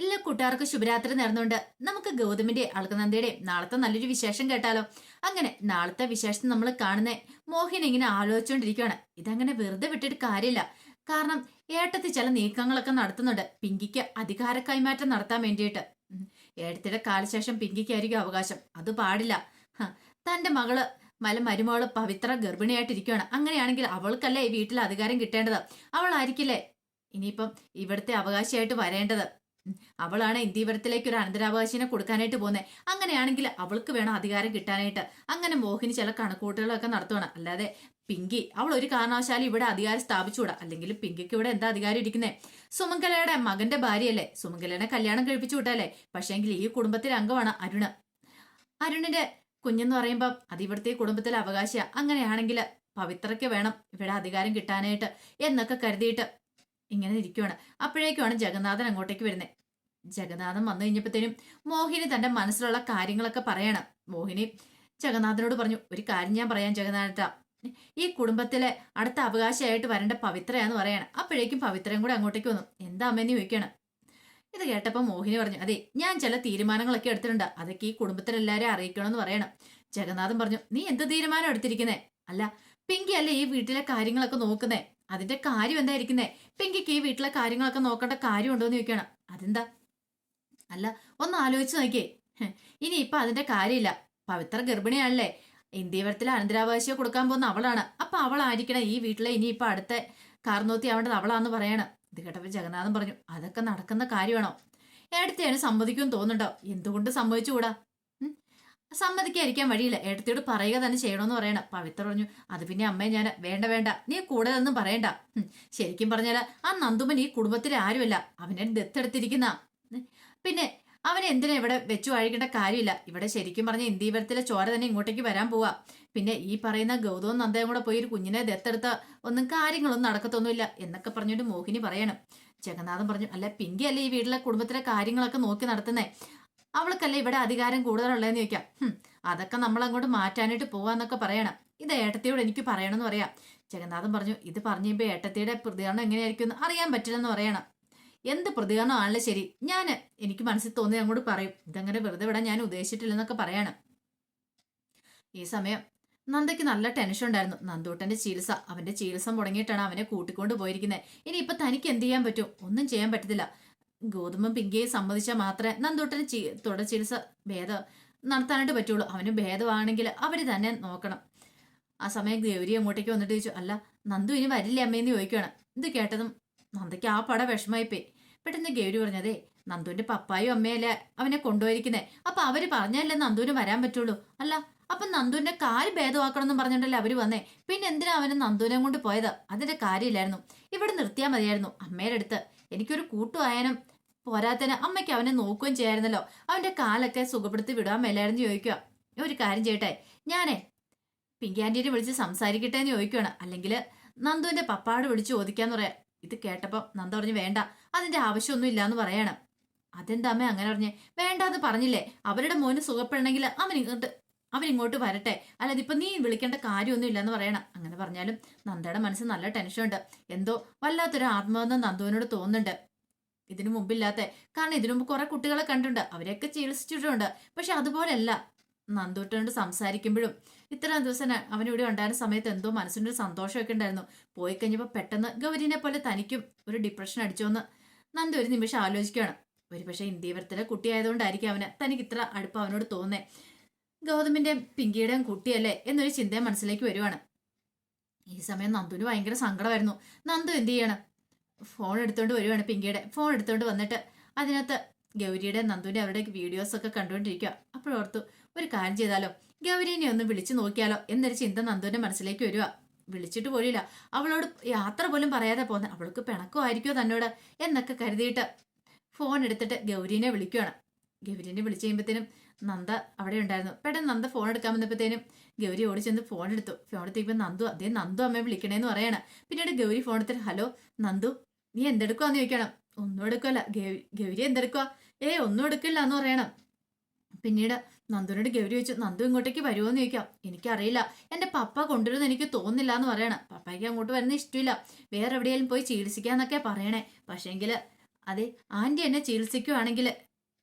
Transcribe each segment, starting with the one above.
ഇല്ല കൂട്ടുകാർക്ക് ശുഭരാത്രി നേർന്നുകൊണ്ട് നമുക്ക് ഗൗതമിന്റെ അളകനന്ദയുടെ നാളത്തെ നല്ലൊരു വിശേഷം കേട്ടാലോ. അങ്ങനെ നാളത്തെ വിശേഷം നമ്മൾ കാണുന്നേ മോഹിനി ഇങ്ങനെ ആലോചിച്ചുകൊണ്ടിരിക്കുകയാണ്. ഇതങ്ങനെ വെറുതെ വിട്ടിട്ട് കാര്യമില്ല. കാരണം ഏട്ടത്തി ചില നീക്കങ്ങളൊക്കെ നടത്തുന്നുണ്ട് പിങ്കിക്ക് അധികാര കൈമാറ്റം നടത്താൻ വേണ്ടിയിട്ട്. ഏട്ടത്തിയുടെ കാലശേഷം പിങ്കിക്കായിരിക്കും അവകാശം. അത് പാടില്ല. തന്റെ മകള് മരുമകള് പവിത്ര ഗർഭിണിയായിട്ടിരിക്കുകയാണ്. അങ്ങനെയാണെങ്കിൽ അവൾക്കല്ലേ ഈ വീട്ടിൽ അധികാരം കിട്ടേണ്ടത്. അവളായിരിക്കില്ലേ ഇനിയിപ്പം ഇവിടുത്തെ അവകാശിയായിട്ട് വരേണ്ടത്. അവളാണ് ഇന്ത്യവരത്തിലേക്ക് ഒരു അനന്തരാവകാശിനെ കൊടുക്കാനായിട്ട് പോകുന്നത്. അങ്ങനെയാണെങ്കിൽ അവൾക്ക് വേണം അധികാരം കിട്ടാനായിട്ട്. അങ്ങനെ മോഹിനി ചില കണക്കൂട്ടുകളൊക്കെ നടത്തുവാണ്. അല്ലാതെ പിങ്കി അവൾ ഒരു കാരണവശാലും ഇവിടെ അധികാരം സ്ഥാപിച്ചുകൂടാ. അല്ലെങ്കിൽ പിങ്കിക്ക് ഇവിടെ എന്താ അധികാരം ഇരിക്കുന്നേ? സുമംഗലയുടെ മകന്റെ ഭാര്യയല്ലേ, സുമംഗലനെ കല്യാണം കഴിപ്പിച്ചു വിട്ടല്ലേ. പക്ഷേങ്കിൽ ഈ കുടുംബത്തിലെ അംഗമാണ് അരുണ്. അരുണിന്റെ കുഞ്ഞെന്ന് പറയുമ്പം അത് ഇവിടുത്തെ കുടുംബത്തിലെ അവകാശിയാ. അങ്ങനെയാണെങ്കിൽ പവിത്രയ്ക്ക് വേണം ഇവിടെ അധികാരം കിട്ടാനായിട്ട് എന്നൊക്കെ കരുതിയിട്ട് ഇങ്ങനെ ഇരിക്കുവാണ്. അപ്പോഴേക്കുമാണ് ജഗന്നാഥൻ അങ്ങോട്ടേക്ക് വരുന്നത്. ജഗന്നാഥൻ വന്നു കഴിഞ്ഞപ്പോഴത്തേനും മോഹിനി തന്റെ മനസ്സിലുള്ള കാര്യങ്ങളൊക്കെ പറയണം. മോഹിനി ജഗന്നാഥനോട് പറഞ്ഞു, ഒരു കാര്യം ഞാൻ പറയാം ജഗന്നാഥ, ഈ കുടുംബത്തിലെ അടുത്ത അവകാശിയായിട്ട് വരേണ്ട പവിത്രയാന്ന് പറയണം. അപ്പോഴേക്കും പവിത്രയും കൂടെ അങ്ങോട്ടേക്ക് വന്നു. എന്താ അമ്മേന്ന് ചോദിക്കണം. ഇത് കേട്ടപ്പോ മോഹിനി പറഞ്ഞു, അതെ ഞാൻ ചില തീരുമാനങ്ങളൊക്കെ എടുത്തിട്ടുണ്ട്, അതൊക്കെ ഈ കുടുംബത്തിലെല്ലാരെയും അറിയിക്കണമെന്ന് പറയണം. ജഗന്നാഥൻ പറഞ്ഞു, നീ എന്ത് തീരുമാനം എടുത്തിരിക്കുന്നേ? അല്ല പിങ്കി അല്ലേ ഈ വീട്ടിലെ കാര്യങ്ങളൊക്കെ നോക്കുന്നേ, അതിന്റെ കാര്യം എന്തായിരിക്കുന്നേ? പിങ്കിക്ക് ഈ വീട്ടിലെ കാര്യങ്ങളൊക്കെ നോക്കേണ്ട കാര്യമുണ്ടോ എന്ന് ചോദിക്കണം. അതെന്താ? അല്ല ഒന്ന് ആലോചിച്ച് നോക്കിയേ. ഇനി ഇപ്പൊ അതിന്റെ കാര്യമില്ല. പവിത്ര ഗർഭിണിയാണല്ലേ, ഇന്ത്യവരത്തിലെ അനന്തരാവകാശിയെ കൊടുക്കാൻ പോകുന്ന അവളാണ്. അപ്പൊ അവളായിരിക്കണം ഈ വീട്ടിലെ ഇനി ഇപ്പൊ അടുത്ത കാർന്നോത്തി ആവേണ്ടത് അവളാന്ന് പറയണം. ഇത് കേട്ടപ്പോൾ ജഗന്നാഥൻ പറഞ്ഞു, അതൊക്കെ നടക്കുന്ന കാര്യമാണോ? ഏടത്തിയാണ് സമ്മതിക്കുമെന്ന് തോന്നുന്നുണ്ടോ? എന്തുകൊണ്ട് സമ്മതിച്ചുകൂടാ? സമ്മതിക്കാതിരിക്കാൻ വഴിയില്ല. ഏടത്തിയോട് പറയുക തന്നെ ചെയ്യണമെന്ന് പറയണം. പവിത്ര പറഞ്ഞു, അത് പിന്നെ അമ്മയെ ഞാൻ വേണ്ട വേണ്ട നീ കൂടുതലൊന്നും പറയണ്ട. ശരിക്കും പറഞ്ഞാല് ആ നന്ദുമൻ ഈ കുടുംബത്തിലെ ആരുമല്ല, അവനെ ദത്തെടുത്തിരിക്കുന്ന. പിന്നെ അവനെ എന്തിനാ ഇവിടെ വെച്ചു അഴിക്കേണ്ട കാര്യമില്ല. ഇവിടെ ശരിക്കും പറഞ്ഞ ഇന്ത്യവരത്തിലെ ചോര തന്നെ ഇങ്ങോട്ടേക്ക് വരാൻ പോവാ. പിന്നെ ഈ പറയുന്ന ഗൗതവും നന്ദയും കൂടെ പോയി ഒരു കുഞ്ഞിനെ ദത്തെടുത്ത ഒന്നും കാര്യങ്ങളൊന്നും നടക്കത്തൊന്നുമില്ല എന്നൊക്കെ പറഞ്ഞിട്ട് മോഹിനി പറയണം. ജഗന്നാഥൻ പറഞ്ഞു, അല്ല പിങ്കി അല്ലേ ഈ വീട്ടിലെ കുടുംബത്തിലെ കാര്യങ്ങളൊക്കെ നോക്കി നടത്തുന്നേ, അവൾക്കല്ലേ ഇവിടെ അധികാരം കൂടുതലുള്ളതെന്ന് ചോദിക്കാം. അതൊക്കെ നമ്മൾ അങ്ങോട്ട് മാറ്റാനായിട്ട് പോവാന്നൊക്കെ പറയണം. ഇത് ഏട്ടത്തിയോട് എനിക്ക് പറയണമെന്ന് പറയാം. ജഗന്നാഥൻ പറഞ്ഞു, ഇത് പറഞ്ഞപ്പോ ഏട്ടത്തിയുടെ പ്രതികരണം എങ്ങനെയായിരിക്കും അറിയാൻ പറ്റില്ലെന്ന് പറയണം. എന്ത് പ്രതികരണമാണല്ലോ ശരി, എനിക്ക് മനസ്സിൽ തോന്നി അങ്ങോട്ട് പറയും. ഇതങ്ങനെ വെറുതെ വിടാൻ ഞാൻ ഉദ്ദേശിച്ചിട്ടില്ലെന്നൊക്കെ പറയണം. ഈ സമയം നന്ദയ്ക്ക് നല്ല ടെൻഷൻ ഉണ്ടായിരുന്നു. നന്ദൂട്ടന്റെ ചികിത്സ, അവന്റെ ചികിത്സ മുടങ്ങിയിട്ടാണ് അവനെ കൂട്ടിക്കൊണ്ട് പോയിരിക്കുന്നത്. ഇനി ഇപ്പൊ തനിക്ക് എന്ത് ചെയ്യാൻ പറ്റും? ഒന്നും ചെയ്യാൻ പറ്റത്തില്ല. ഗോതമ്പും പിങ്കയെ സമ്മതിച്ചാൽ മാത്രമേ നന്ദൂട്ടന് തുടർ ചികിത്സ ഭേദം നടത്താനായിട്ട് പറ്റുള്ളൂ. അവന് ഭേദമാണെങ്കിൽ അവര് തന്നെ നോക്കണം. ആ സമയം ഗൗരി അങ്ങോട്ടേക്ക് വന്നിട്ട് ചോദിച്ചു, അല്ല നന്ദു ഇനി വരില്ലേ അമ്മയെന്ന് ചോദിക്കണം. ഇത് കേട്ടതും നന്ദയ്ക്ക് ആ പട വിഷമായിപ്പോയി. പെട്ടെന്ന് ഗൗരി പറഞ്ഞതേ, നന്ദുവിന്റെ പപ്പായും അമ്മയല്ലേ അവനെ കൊണ്ടുപോയിരിക്കുന്നേ, അപ്പൊ അവര് പറഞ്ഞല്ലേ നന്ദുവിന് വരാൻ പറ്റുള്ളൂ. അല്ല അപ്പൊ നന്ദുവിന്റെ കാല് ഭേദമാക്കണം എന്ന് പറഞ്ഞിട്ടല്ലേ അവര് വന്നേ, പിന്നെ എന്തിനാ അവന് നന്ദുവിനെ കൊണ്ട് പോയത്? അതിന്റെ കാര്യമില്ലായിരുന്നു, ഇവിടെ നിർത്തിയാൽ മതിയായിരുന്നു. അമ്മയുടെ അടുത്ത് എനിക്കൊരു കൂട്ടുവായനം പോരാത്തന് അമ്മയ്ക്ക് അവനെ നോക്കുകയും ചെയ്യായിരുന്നല്ലോ. അവന്റെ കാലൊക്കെ സുഖപ്പെടുത്തി വിടാൻ മേലായിരുന്നു ചോദിക്കുക. ഒരു കാര്യം ചെയ്യട്ടെ, ഞാനേ പിങ്കി ആന്റിനെ വിളിച്ച് സംസാരിക്കട്ടെ എന്ന് ചോദിക്കുകയാണ്. അല്ലെങ്കിൽ നന്ദുവിന്റെ പപ്പാട് വിളിച്ച് ചോദിക്കാന്ന് പറയാം. ഇത് കേട്ടപ്പോ നന്ദ പറഞ്ഞു, വേണ്ട അതിന്റെ ആവശ്യമൊന്നും ഇല്ലാന്ന് പറയണം. അതെന്താ അമ്മ അങ്ങനെ പറഞ്ഞേ? വേണ്ടാന്ന് പറഞ്ഞില്ലേ, അവരുടെ മോന് സുഖപ്പെടണമെങ്കിൽ അവനിങ്ങോട്ട് വരട്ടെ, അല്ലാതെ ഇപ്പൊ നീ വിളിക്കേണ്ട കാര്യമൊന്നും ഇല്ലെന്ന് പറയണം. അങ്ങനെ പറഞ്ഞാലും നന്ദയുടെ മനസ്സിൽ നല്ല ടെൻഷനുണ്ട്. എന്തോ വല്ലാത്തൊരു ആത്മബന്ധം നന്ദുവിനോട് തോന്നുന്നുണ്ട്, ഇതിനു മുമ്പില്ലാത്ത. കാരണം ഇതിനു മുമ്പ് കുറെ കുട്ടികളെ കണ്ടിട്ടുണ്ട്, അവരെയൊക്കെ ചികിത്സിച്ചിട്ടുണ്ട്. പക്ഷെ അതുപോലെയല്ല നന്ദൂട്ടനോട് സംസാരിക്കുമ്പോഴും ഇത്രയും ദിവസം അവനിവിടെ ഉണ്ടായിരുന്ന സമയത്ത് എന്തോ മനസ്സിൻ്റെ ഒരു സന്തോഷമൊക്കെ ഉണ്ടായിരുന്നു. പോയി കഴിഞ്ഞപ്പോൾ പെട്ടെന്ന് ഗൗരിനെ പോലെ തനിക്കും ഒരു ഡിപ്രഷൻ അടിച്ചോന്ന് നന്ദു ഒരു നിമിഷം ആലോചിക്കുകയാണ്. ഒരു പക്ഷേ ഇന്ത്യവരത്തിലെ കുട്ടിയായതുകൊണ്ടായിരിക്കും തനിക്ക് ഇത്ര അടുപ്പം അവനോട് തോന്നേ. ഗൗതമിന്റെയും പിങ്കിയുടെയും കുട്ടിയല്ലേ എന്നൊരു ചിന്തയും മനസ്സിലേക്ക് വരുവാണ്. ഈ സമയം നന്ദുവിന് ഭയങ്കര സങ്കടമായിരുന്നു. നന്ദു എന്ത് ചെയ്യണം, ഫോൺ എടുത്തോണ്ട് വരുവാണ്. പിങ്കിയുടെ ഫോൺ എടുത്തോണ്ട് വന്നിട്ട് അതിനകത്ത് ഗൗരിയുടെ നന്ദുവിന്റെ അവരുടെ വീഡിയോസ് ഒക്കെ കണ്ടുകൊണ്ടിരിക്കുക. അപ്പോഴോർത്തു, ഒരു കാര്യം ചെയ്താലോ, ഗൗരീനെ ഒന്ന് വിളിച്ചു നോക്കിയാലോ എന്നൊരു ചിന്ത നന്ദുവിന്റെ മനസ്സിലേക്ക് വരിക. വിളിച്ചിട്ട് പോലില്ല, അവളോട് യാത്ര പോലും പറയാതെ പോന്നെ, അവൾക്ക് പിണക്കമായിരിക്കോ തന്നോട് എന്നൊക്കെ കരുതിയിട്ട് ഫോൺ എടുത്തിട്ട് ഗൗരീനെ വിളിക്കുകയാണ്. ഗൗരീനെ വിളിച്ചു കഴിയുമ്പോഴത്തേനും നന്ദ അവിടെ ഉണ്ടായിരുന്നു. പെട്ടെന്ന് നന്ദ ഫോൺ എടുക്കാൻ വന്നപ്പോഴത്തേനും ഗൗരി ഓടി ചെന്ന് ഫോൺ എടുത്തു. ഫോൺ എടുത്തേക്കുമ്പോൾ നന്ദു അമ്മയെ വിളിക്കണേന്ന് പറയണം. പിന്നീട് ഗൗരി ഫോൺ എടുത്തിട്ട്, ഹലോ നന്ദു നീ എന്തെടുക്കുവാന്ന് ചോദിക്കണം. ഒന്നും എടുക്കുവല്ല. ഗൗരി എന്തെടുക്കുക? ഒന്നും എടുക്കില്ല എന്ന് പറയണം. പിന്നീട് നന്ദുവിനോട് ഗൗരി ചോദിച്ചു, നന്ദു ഇങ്ങോട്ടേക്ക് വരുമോ എന്ന് ചോദിക്കാം. എനിക്കറിയില്ല, എന്റെ പപ്പ കൊണ്ടുവരുമെന്ന് എനിക്ക് തോന്നുന്നില്ല എന്ന് പറയണം. പപ്പയ്ക്ക് അങ്ങോട്ട് വരുന്ന ഇഷ്ടമില്ല, വേറെ എവിടെയെങ്കിലും പോയി ചികിത്സിക്കാന്നൊക്കെ പറയണേ. പക്ഷേങ്കിൽ അതെ, ആന്റി എന്നെ ചികിത്സിക്കുവാണെങ്കിൽ,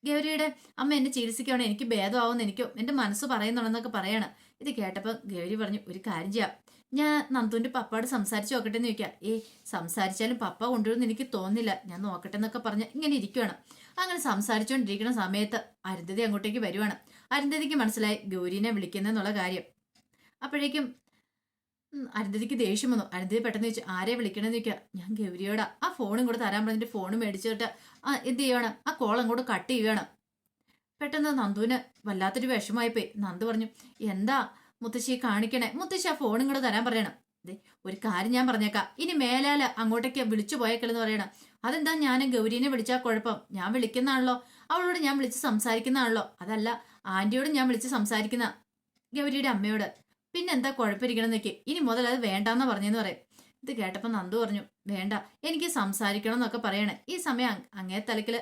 ഗൗരിയുടെ അമ്മ എന്നെ ചികിത്സിക്കുവാണെങ്കിൽ എനിക്ക് ഭേദമാവുമെന്ന് എനിക്കും എന്റെ മനസ്സ് പറയുന്നുണ്ടെന്നൊക്കെ പറയാണ്. ഇത് കേട്ടപ്പോൾ ഗൗരി പറഞ്ഞു, ഒരു കാര്യം ചെയ്യാം, ഞാൻ നന്ദുവിന്റെ പപ്പയോട് സംസാരിച്ച് നോക്കട്ടെ എന്ന് ചോദിക്കാം. സംസാരിച്ചാലും പപ്പ കൊണ്ടുവരുമെന്ന് എനിക്ക് തോന്നുന്നില്ല, ഞാൻ നോക്കട്ടെ എന്നൊക്കെ പറഞ്ഞ് ഇങ്ങനെ ഇരിക്കുവാണ്. അങ്ങനെ സംസാരിച്ചുകൊണ്ടിരിക്കുന്ന സമയത്ത് അരുന്ധതി അങ്ങോട്ടേക്ക് വരുവാണ്. അരുന്ധതിക്ക് മനസ്സിലായി ഗൗരീനെ വിളിക്കുന്നെന്നുള്ള കാര്യം. അപ്പോഴേക്കും അരുന്ധതിക്ക് ദേഷ്യം വന്നു. അരുന്ധതി പെട്ടെന്ന് ചോദിച്ചു, ആരെ വിളിക്കണമെന്ന് ചോദിക്കുക. ഞാൻ ഗൗരിയോടാ. ആ ഫോണും കൂടെ തരാൻ പറഞ്ഞിട്ട് ഫോൺ മേടിച്ചിട്ട് എന്ത് ചെയ്യണം, ആ കോൾ അങ്ങോട്ട് കട്ട് ചെയ്യുകയാണ്. പെട്ടെന്ന് നന്ദുവിന് വല്ലാത്തൊരു വിഷമമായിപ്പോയി. നന്ദു പറഞ്ഞു, എന്താ മുത്തശ്ശിയെ കാണിക്കണേ, മുത്തശ്ശി ആ ഫോണും കൂടെ തരാൻ പറയണം. അതെ, ഒരു കാര്യം ഞാൻ പറഞ്ഞേക്കാം, ഇനി മേലാല് അങ്ങോട്ടേക്ക് വിളിച്ചു പോയേക്കലെന്ന് പറയണം. അതെന്താ, ഞാൻ ഗൗരീനെ വിളിച്ചാൽ കുഴപ്പം? ഞാൻ വിളിക്കുന്നതാണല്ലോ, അവളോട് ഞാൻ വിളിച്ച് സംസാരിക്കുന്നതാണല്ലോ. അതല്ല, ആന്റിയോട് ഞാൻ വിളിച്ച് സംസാരിക്കുന്ന, ഗൗരിയുടെ അമ്മയോട്. പിന്നെന്താ കുഴപ്പമിരിക്കണം എന്നൊക്കെ. ഇനി മുതൽ അത് വേണ്ടാന്ന് പറഞ്ഞെന്ന് പറയും. ഇത് കേട്ടപ്പോൾ നന്ദു പറഞ്ഞു, വേണ്ട, എനിക്ക് സംസാരിക്കണം എന്നൊക്കെ പറയണേ. ഈ സമയം അങ്ങേ തലക്കില്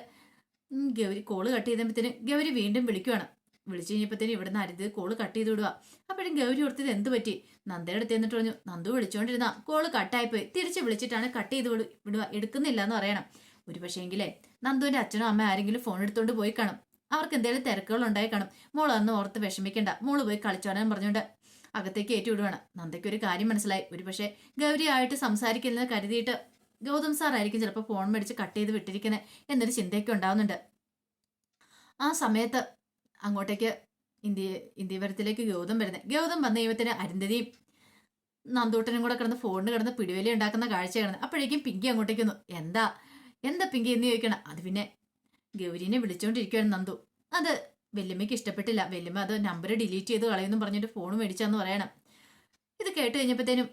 ഗൗരി കോള് കട്ട് ചെയ്തപ്പോഴത്തേന് ഗൗരി വീണ്ടും വിളിക്കുവാണ്. വിളിച്ചു കഴിഞ്ഞപ്പോഴത്തേന് ഇവിടുന്ന് അരുത് കോള് കട്ട് ചെയ്ത് വിടുക. അപ്പോഴും ഗൗരി ഓർത്തത് എന്ത് പറ്റി. നന്ദയുടെ അടുത്ത് എന്നിട്ട് പറഞ്ഞു, നന്ദു വിളിച്ചോണ്ടിരുന്ന കോള് കട്ടായിപ്പോയി, തിരിച്ച് വിളിച്ചിട്ടാണ് കട്ട് ചെയ്ത് വിടുക, എടുക്കുന്നില്ല എന്ന് പറയണം. ഒരു പക്ഷേങ്കിലേ നന്ദുവിന്റെ അച്ഛനും അമ്മ ആരെങ്കിലും ഫോൺ എടുത്തോണ്ട് പോയി കാണും, അവർക്ക് എന്തെങ്കിലും തിരക്കുകൾ ഉണ്ടായി കാണും. മോള് അന്ന് ഓർത്ത് വിഷമിക്കണ്ട, മോള് പോയി കളിച്ചോടാൻ പറഞ്ഞുകൊണ്ട് അകത്തേക്ക് ഏറ്റു വിടുവാണ്. നന്ദയ്ക്ക് ഒരു കാര്യം മനസ്സിലായി, ഒരു പക്ഷേ ഗൗരി ആയിട്ട് സംസാരിക്കുന്നത് കരുതിയിട്ട് ഗൗതം സാർ ആയിരിക്കും ചിലപ്പോൾ ഫോൺ മേടിച്ച് കട്ട് ചെയ്ത് വിട്ടിരിക്കുന്നത് എന്നൊരു ചിന്തയൊക്കെ ഉണ്ടാവുന്നുണ്ട്. ആ സമയത്ത് അങ്ങോട്ടേക്ക് ഇന്ത്യവരത്തിലേക്ക് ഗൗതം വരുന്നത്. ഗൗതം വന്ന ദൈവത്തിന് അരുന്ധതിയും നന്ദൂട്ടനും കൂടെ കിടന്ന് ഫോണിന് കിടന്ന് പിടിവലി ഉണ്ടാക്കുന്ന കാഴ്ച കിടന്ന്. അപ്പോഴേക്കും പിങ്കി അങ്ങോട്ടേക്ക് വന്നു. എന്താ എന്താ പിങ്കി എന്ന് ചോദിക്കണം. അത് പിന്നെ ഗൗരീനെ വിളിച്ചോണ്ടിരിക്കുകയാണ് നന്ദു. അത് വല്യമ്മയ്ക്ക് ഇഷ്ടപ്പെട്ടില്ല. വല്യമ്മ അത് നമ്പർ ഡിലീറ്റ് ചെയ്ത് കളയുന്നു പറഞ്ഞിട്ട് ഫോൺ മേടിച്ചാന്ന് പറയണം. ഇത് കേട്ട് കഴിഞ്ഞപ്പോഴത്തേനും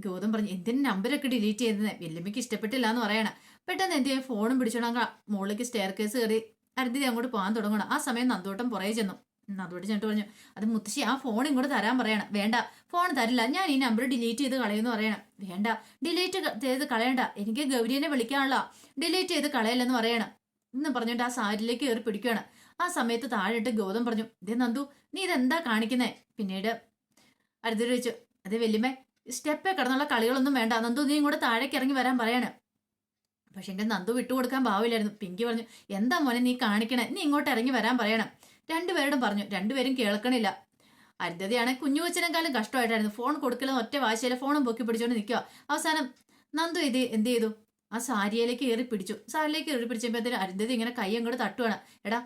ഗൗതം പറഞ്ഞു, എന്തിനും നമ്പരൊക്കെ ഡിലീറ്റ് ചെയ്തത്, വല്യമ്മയ്ക്ക് ഇഷ്ടപ്പെട്ടില്ല എന്ന് പറയണം. പെട്ടെന്ന് എന്ത് ചെയ്യും, ഫോണും പിടിച്ചോണ്ടാ മുകളിലേക്ക് സ്റ്റെയർ കേസ് കയറി അരുന്ധതി അങ്ങോട്ട് പോകാൻ തുടങ്ങണം. ആ സമയം നന്ദോട്ടം പുറകെ ചെന്നു. നന്ദോട്ടം ചെന്നിട്ട് പറഞ്ഞു, അത് മുത്തശ്ശി ആ ഫോൺ ഇങ്ങോട്ട് തരാൻ പറയണം. വേണ്ട, ഫോൺ തരില്ല, ഞാൻ ഈ നമ്പർ ഡിലീറ്റ് ചെയ്ത് കളയുന്നു പറയണം. വേണ്ട, ഡിലീറ്റ് ചെയ്ത് കളയണ്ട, എനിക്ക് ഗൗരീനെ വിളിക്കാനുള്ള, ഡിലീറ്റ് ചെയ്ത് കളയല്ലെന്ന് പറയണം എന്ന് പറഞ്ഞിട്ട് ആ സാരിയിലേക്ക് കയറി പിടിക്കുകയാണ്. ആ സമയത്ത് താഴെയിട്ട് ഗൗതം പറഞ്ഞു, ഇതേ നന്ദു, നീ ഇതെന്താ കാണിക്കുന്നേ? പിന്നീട് അരുന്ധതി ചോദിച്ചു, അതെ വല്യമ്മേ, സ്റ്റെപ്പേ കിടന്നുള്ള കളികളൊന്നും വേണ്ട, നന്ദു നീ ഇങ്ങോട്ട് താഴേക്ക് ഇറങ്ങി വരാൻ പറയണം. പക്ഷെ എന്റെ നന്ദു വിട്ടുകൊടുക്കാൻ ഭാവില്ലായിരുന്നു. പിങ്കി പറഞ്ഞു, എന്താ മോനെ നീ കാണിക്കണേ, നീ ഇങ്ങോട്ട് ഇറങ്ങി വരാൻ പറയണം. രണ്ടുപേരോടും പറഞ്ഞു, രണ്ടുപേരും കേൾക്കണില്ല. അരുന്ധതിയാണെ കുഞ്ഞു കൊച്ചിനെക്കാളും കഷ്ടമായിട്ടായിരുന്നു. ഫോൺ കൊടുക്കലെന്ന് ഒറ്റ വാശിയിലെ ഫോണും പൊക്കി പിടിച്ചോണ്ട് നിൽക്കുക. അവസാനം നന്ദു എന്ത് ചെയ്തു, ആ സാരിയിലേക്ക് കയറി പിടിച്ചു. സാരിയിലേക്ക് കയറി പിടിച്ചപ്പോഴത്തേന് അരുന്ധതി ഇങ്ങനെ കൈ അങ്ങോട്ട് തട്ടുവാണ്. എടാ,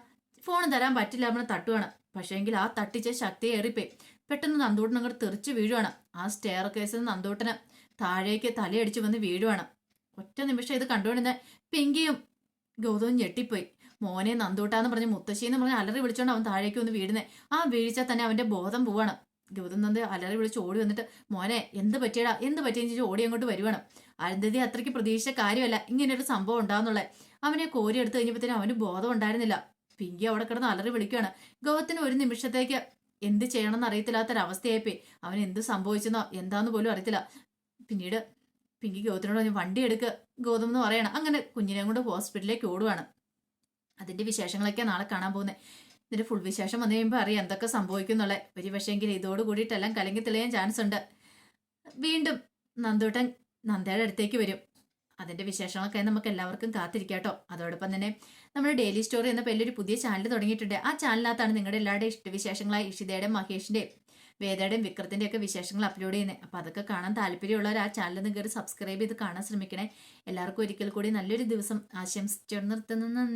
ഫോൺ തരാൻ പറ്റില്ല നമ്മൾ തട്ടുവാണ്. പക്ഷേങ്കിൽ ആ തട്ടിച്ച ശക്തി ഏറിപ്പോയി. പെട്ടെന്ന് നന്ദൂട്ടൻ അങ്ങോട്ട് തെറിച്ച് വീഴുവാണ്. ആ സ്റ്റെയർ കേസിൽ നന്ദൂട്ടന് താഴേക്ക് തലയടിച്ചു വന്ന് വീഴുവാണ്. ഒറ്റ നിമിഷം ഇത് കണ്ടുകൊണ്ടിരുന്ന പിങ്കിയും ഗൗതവും ഞെട്ടിപ്പോയി. മോനെ നന്ദൂട്ടാന്ന് പറഞ്ഞ് മുത്തശ്ശിന്ന് പറഞ്ഞ് അലറി വിളിച്ചോണ്ട് അവൻ താഴേക്ക് വന്ന് വീഴുന്നേ. ആ വീഴ്ച തന്നെ അവന്റെ ബോധം പോവാണ്. ഗൗതം നന്ദി അലറി വിളിച്ച് ഓടി വന്നിട്ട്, മോനെ എന്ത് പറ്റിയടാ, എന്ത് പറ്റിയെന്ന് ചോദിച്ചു ഓടി അങ്ങോട്ട് വരുവാണ്. അരുന്ധതി അത്രയ്ക്ക് പ്രതീക്ഷിച്ച കാര്യമല്ല ഇങ്ങനെയൊരു സംഭവം ഉണ്ടാവുന്നുള്ളത്. അവനെ കോരി എടുത്തു കഴിഞ്ഞപ്പോഴത്തേനും അവന് ബോധം ഉണ്ടായിരുന്നില്ല. പിങ്കി അവിടെ കിടന്ന് അലറി വിളിക്കുകയാണ്. ഗൗതത്തിന് ഒരു നിമിഷത്തേക്ക് എന്ത് ചെയ്യണമെന്ന് അറിയത്തില്ലാത്തൊരവസ്ഥയായിപ്പോയി. അവൻ എന്ത് സംഭവിച്ചെന്നോ എന്താന്ന് പോലും അറിയത്തില്ല. പിന്നീട് പിങ്കി ഗൗതത്തിനോട് പറഞ്ഞു, വണ്ടി എടുക്ക് ഗൗതം എന്ന് പറയണം. അങ്ങനെ കുഞ്ഞിനെ കൊണ്ട് ഹോസ്പിറ്റലിലേക്ക് ഓടുവാണ്. അതിന്റെ വിശേഷങ്ങളൊക്കെ നാളെ കാണാൻ പോകുന്നത്. ഇതിന്റെ ഫുൾ വിശേഷം വന്നു കഴിയുമ്പോൾ അറിയാം എന്തൊക്കെ സംഭവിക്കും എന്നുള്ളത്. ഒരു പക്ഷേങ്കിൽ ഇതോട് കൂടിയിട്ടെല്ലാം കലങ്ങി തെളിയാൻ ചാൻസ് ഉണ്ട്. വീണ്ടും നന്ദൂട്ടൻ നന്ദയുടെ അടുത്തേക്ക് വരും. അതിന്റെ വിശേഷങ്ങളൊക്കെ നമുക്ക് എല്ലാവർക്കും കാത്തിരിക്കാട്ടോ. അതോടൊപ്പം തന്നെ നമ്മുടെ ഡെയിലി സ്റ്റോറി എന്ന പേരിലൊരു പുതിയ ചാനൽ തുടങ്ങിയിട്ടുണ്ട്. ആ ചാനലിനകത്താണ് നിങ്ങളുടെ എല്ലാവരുടെയും ഇഷ്ടവിശേഷങ്ങളായി ഇഷിതയുടെയും മഹേഷിന്റെയും വേദയുടെയും വിക്രത്തിന്റെ ഒക്കെ വിശേഷങ്ങൾ അപ്ലോഡ് ചെയ്യുന്നത്. അപ്പൊ അതൊക്കെ കാണാൻ താല്പര്യമുള്ളവർ ആ ചാനലിൽ നിന്ന് കയറി സബ്സ്ക്രൈബ് ചെയ്ത് കാണാൻ ശ്രമിക്കണേ. എല്ലാവർക്കും ഒരിക്കൽ കൂടി നല്ലൊരു ദിവസം ആശംസിച്ചു നിർത്തുന്നു. നന്ദി.